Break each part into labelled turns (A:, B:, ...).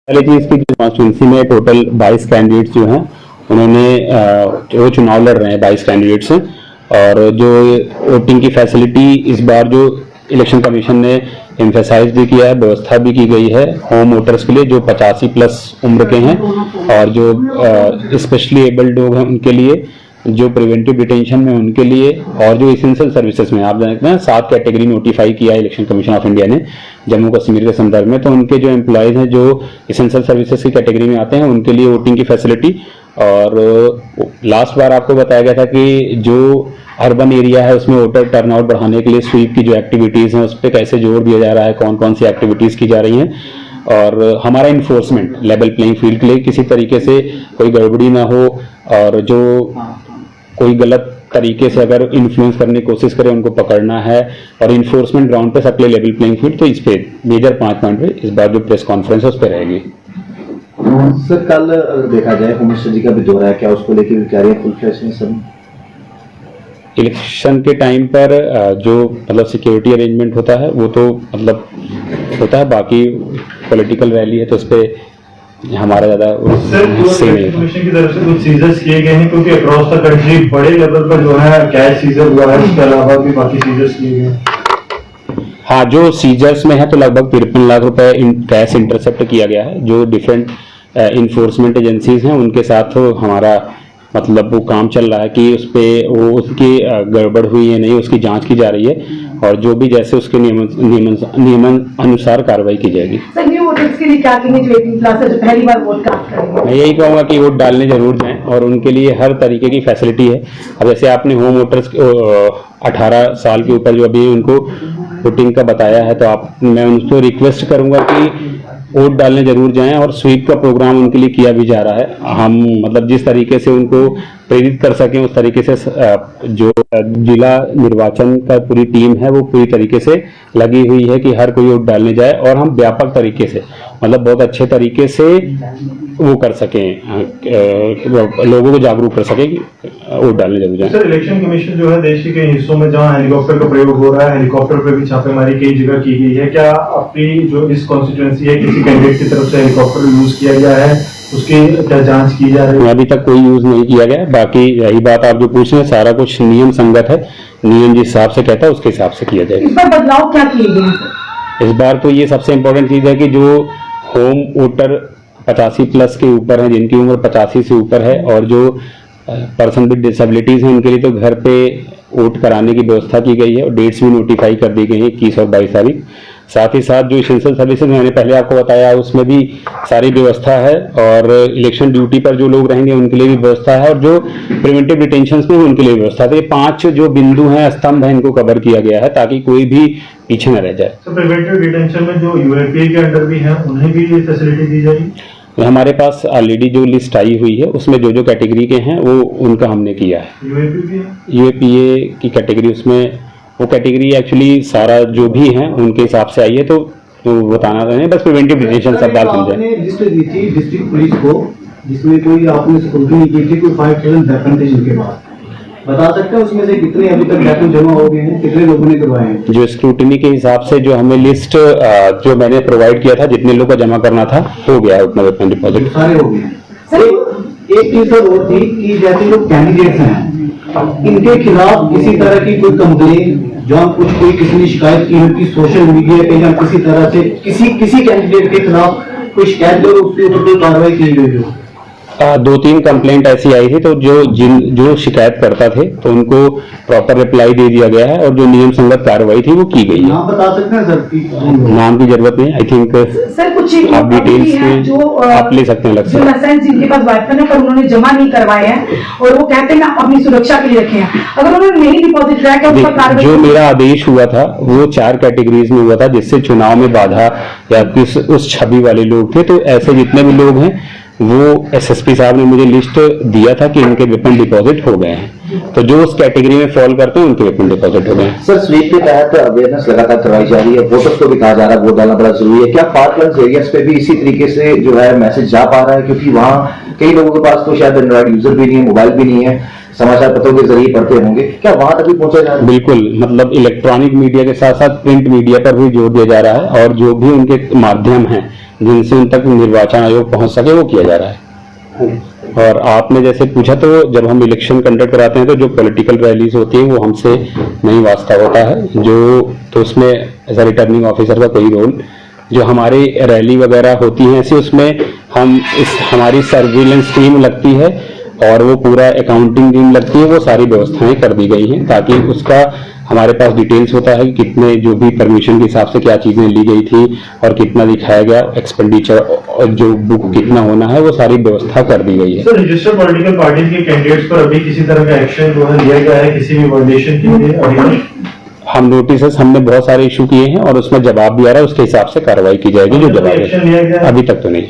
A: पहले चीज की जो कॉन्स्टिट्यूंसी में टोटल 22 कैंडिडेट्स जो हैं उन्होंने जो चुनाव लड़ रहे हैं 22 कैंडिडेट्स हैं, और जो वोटिंग की फैसिलिटी इस बार जो इलेक्शन कमीशन ने एम्फेसाइज भी किया है, व्यवस्था भी की गई है होम वोटर्स के लिए जो 85 प्लस उम्र के हैं, और जो स्पेशली एबल्ड लोग हैं उनके लिए, जो प्रिवेंटिव डिटेंशन में उनके लिए, और जो एसेंशियल सर्विसेज में आप जानते हैं 7 कैटेगरी नोटिफाई किया है इलेक्शन कमीशन ऑफ इंडिया ने जम्मू कश्मीर के संदर्भ में। तो उनके जो एम्प्लॉयज हैं जो एसेंशियल सर्विसेज की कैटेगरी में आते हैं उनके लिए वोटिंग की फैसिलिटी। और लास्ट बार आपको बताया गया था कि जो अर्बन एरिया है उसमें वोटर टर्नआउट बढ़ाने के लिए स्वीप की जो एक्टिविटीज़ हैं उस पर कैसे जोर दिया जा रहा है, कौन कौन सी एक्टिविटीज़ की जा रही हैं, और हमारा इन्फोर्समेंट लेवल प्लेइंग फील्ड के लिए किसी तरीके से कोई गड़बड़ी ना हो, और जो कोई गलत तरीके से अगर इन्फ्लुएंस करने की कोशिश करे उनको पकड़ना है, और इन्फोर्समेंट ग्राउंड पे सबके लेवल प्लेइंग फील्ड। तो इस पे मेजर 5 पॉइंट पे इस बार जो प्रेस कॉन्फ्रेंस है उस पर रहेगी।
B: सर कल अगर देखा जाए होम मिनिस्टर जी का भी दौरा है, क्या उसको लेकर क्या रही है फुल फ्लैश में सब?
A: इलेक्शन के टाइम पर जो मतलब सिक्योरिटी अरेंजमेंट होता है वो तो मतलब होता है, बाकी पॉलिटिकल रैली है तो उस पर हमारा ज्यादा
C: कमीशन की तरफ से कुछ सीजर्स किए गए हैं, क्योंकि अक्रॉस द कंट्री बड़े लेवल पर जो है कैश सीजर हुआ है, इसके अलावा भी बाकी सीजर्स किए गए।
A: हाँ, जो सीजर्स में है तो लगभग 53 लाख रुपए कैश इंटरसेप्ट किया गया है। जो डिफरेंट इन्फोर्समेंट एजेंसीज हैं उनके साथ हमारा मतलब वो काम चल रहा है कि उस पे वो उसकी गड़बड़ हुई है नहीं उसकी जांच की जा रही है, और जो भी जैसे उसके नियमन अनुसार कार्रवाई की जाएगी।
D: सर न्यू वोटर्स के लिए क्या कहेंगे जो 18 प्लस है जो पहली बार वोट कास्ट करेंगे?
A: मैं यही कहूँगा कि वोट डालने जरूर जाएं, और उनके लिए हर तरीके की फैसिलिटी है। अब जैसे आपने होम वोटर्स 18 साल के ऊपर जो अभी उनको वोटिंग का बताया है, तो मैं उनको रिक्वेस्ट करूंगा कि वोट डालने जरूर जाएं, और स्वीप का प्रोग्राम उनके लिए किया भी जा रहा है। हम मतलब जिस तरीके से उनको प्रेरित कर सकें उस तरीके से जो जिला निर्वाचन का पूरी टीम है वो पूरी तरीके से लगी हुई है कि हर कोई वोट डालने जाए, और हम व्यापक तरीके से मतलब बहुत अच्छे तरीके से वो कर सकें, लोगों को जागरूक कर सकें कि वोट डालने जरूर जाए।
C: सर इलेक्शन कमीशन जो है देश के कई हिस्सों में जहां हेलीकॉप्टर का प्रयोग हो रहा है, हेलीकॉप्टर पर भी छापेमारी कई जगह की गई है, क्या आपकी जो इस कॉन्स्टिट्यूएंसी है किसी कैंडिडेट की तरफ से हेलीकॉप्टर यूज किया गया है, उसकी क्या जांच की जा रही है?
A: अभी तक कोई यूज नहीं किया गया। बाकी यही बात आप जो पूछ रहे हैं सारा कुछ नियम संगत है, नियम जिस हिसाब से कहता है उसके हिसाब से किया जाएगा।
D: इस बार बदलाव क्या किए गए?
A: इस बार तो ये सबसे इम्पोर्टेंट चीज है कि जो होम वोटर 85 प्लस के ऊपर है, जिनकी उम्र 85 से ऊपर है, और जो पर्सन विद डिसेबिलिटीज हैं उनके लिए तो घर पे वोट कराने की व्यवस्था की गई है, और डेट्स भी नोटिफाई कर दी गई हैं 21 और 22 तारीख। साथ ही साथ जो एसेंशियल सर्विसेज मैंने पहले आपको बताया उसमें भी सारी व्यवस्था है, और इलेक्शन ड्यूटी पर जो लोग रहेंगे उनके लिए भी व्यवस्था है, और जो प्रिवेंटिव डिटेंशन में उनके लिए व्यवस्था है। तो ये 5 जो बिंदु हैं, स्तंभ हैं, इनको कवर किया गया है ताकि कोई भी पीछे न रह जाए।
C: तो प्रिवेंटिव डिटेंशन में जो यूएपीए के अंडर भी है उन्हें भी ये फैसिलिटी दी जाएगी?
A: हमारे पास ऑलरेडी जो लिस्ट आई हुई है उसमें जो जो कैटेगरी के हैं वो उनका हमने किया है। यूएपीए की कैटेगरी, उसमें वो कैटेगरी एक्चुअली सारा जो भी है उनके हिसाब से आई है, तो बताना रहे बस प्रिवेंटिव डिटेंशन सब बात मिल जाए।
B: लिस्ट दी थी डिस्ट्रिक्ट पुलिस को जिसमें कोई आपने स्क्रूटनी की थी, कोई 5,000 वेपन थे जिनके पास, बता सकते हैं उसमें से कितने अभी तक वेपन जमा हो गए हैं, कितने लोगों ने करवाए हैं?
A: जो स्क्रूटनी के हिसाब से जो हमें लिस्ट जो मैंने प्रोवाइड किया था जितने लोग का जमा करना था हो गया है उतना वेपन डिपॉजिट
B: सारे हो गए। एक चीज और थी कि जैसे जो कैंडिडेट्स हैं इनके खिलाफ किसी तरह की कोई कंप्लेन जहाँ कुछ कोई किसी ने शिकायत की हो कि सोशल मीडिया पे या किसी तरह से किसी कैंडिडेट के खिलाफ कोई शिकायत हो उसके ऊपर कोई कार्रवाई की गई हो?
A: 2-3 कंप्लेंट ऐसी आई थी, तो जो शिकायत करता थे तो उनको प्रॉपर रिप्लाई दे दिया गया है, और जो नियम संगत कार्रवाई थी वो की गई है।
B: नाम बता सकते हैं सर?
A: नाम की जरूरत नहीं, आई थिंक
D: सर कुछ
A: आप डिटेल्स में आप ले सकते हैं अलग से।
D: जिनके पास वेपन है पर उन्होंने जमा नहीं करवाए हैं और वो कहते हैं अपनी सुरक्षा के लिए रखे हैं, अगर उन्होंने नहीं डिपॉजिट कराया क्या उस पर कार्रवाई? जो
A: मेरा आदेश हुआ था वो 4 कैटेगरीज में हुआ था जिससे चुनाव में बाधा या उस छवि वाले लोग थे। तो ऐसे जितने भी लोग हैं वो एसएसपी साहब ने मुझे लिस्ट दिया था कि इनके वेपन डिपॉजिट हो गए हैं, तो जो उस कैटेगरी में फॉल करते हैं उनके वेपन डिपॉजिट हो गए हैं।
B: सर स्वीप के तहत अवेयरनेस लगातार करवाई जा रही है, वोटर्स को भी कहा जा रहा है वोट डालना बड़ा जरूरी है, क्या फारफ्लंग एरियाज पे भी इसी तरीके से जो है मैसेज जा पा रहा है? क्योंकि वहाँ कई लोगों के पास तो शायद एंड्रॉइड यूजर भी नहीं है, मोबाइल भी नहीं है,
E: समाचार पत्रों के जरिए पढ़ते होंगे, क्या वहां तक भी पहुंचा जा रहा है?
A: बिल्कुल, मतलब इलेक्ट्रॉनिक मीडिया के साथ साथ प्रिंट मीडिया पर भी जोर दिया जा रहा है और जो भी उनके माध्यम हैं जिनसे उन तक निर्वाचन आयोग पहुंच सके वो किया जा रहा है। और आपने जैसे पूछा तो जब हम इलेक्शन कंडक्ट कराते हैं तो जो पॉलिटिकल रैलीज होती है वो हमसे नहीं वास्ता होता है, जो तो उसमें एज अ रिटर्निंग ऑफिसर का कोई रोल, जो हमारी रैली वगैरह होती है ऐसे उसमें हम हमारी सर्विलेंस टीम लगती है और वो पूरा अकाउंटिंग टीम लगती है, वो सारी व्यवस्थाएं कर दी गई हैं ताकि उसका हमारे पास डिटेल्स होता है कि कितने जो भी परमिशन के हिसाब से क्या चीजें ली गई थी और कितना दिखाया गया एक्सपेंडिचर और जो बुक कितना होना है वो सारी व्यवस्था कर दी गई है।
C: सर, रजिस्टर्ड पॉलिटिकल पार्टीज के कैंडिडेट्स पर अभी किसी तरह का एक्शन जो है लिया गया है किसी भी वॉलिडेशन के लिए? अभी
A: हम नोटिस हमने बहुत सारे इशू किए हैं और उसमें जवाब भी आ रहा है, उसके हिसाब से कार्रवाई की जाएगी जो जवाब
C: एक्शन लिया गया
A: है। अभी तक तो नहीं।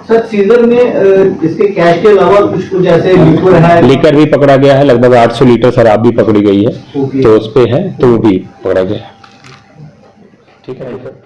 B: सर सीजन में इसके कैश के अलावा कुछ ऐसे लिक्विड है?
A: लीकर भी पकड़ा गया है, लगभग 800 लीटर शराब भी पकड़ी गई है,
B: ओके।
A: तो उस पे है तो वो भी पकड़ा गया है। ठीक है।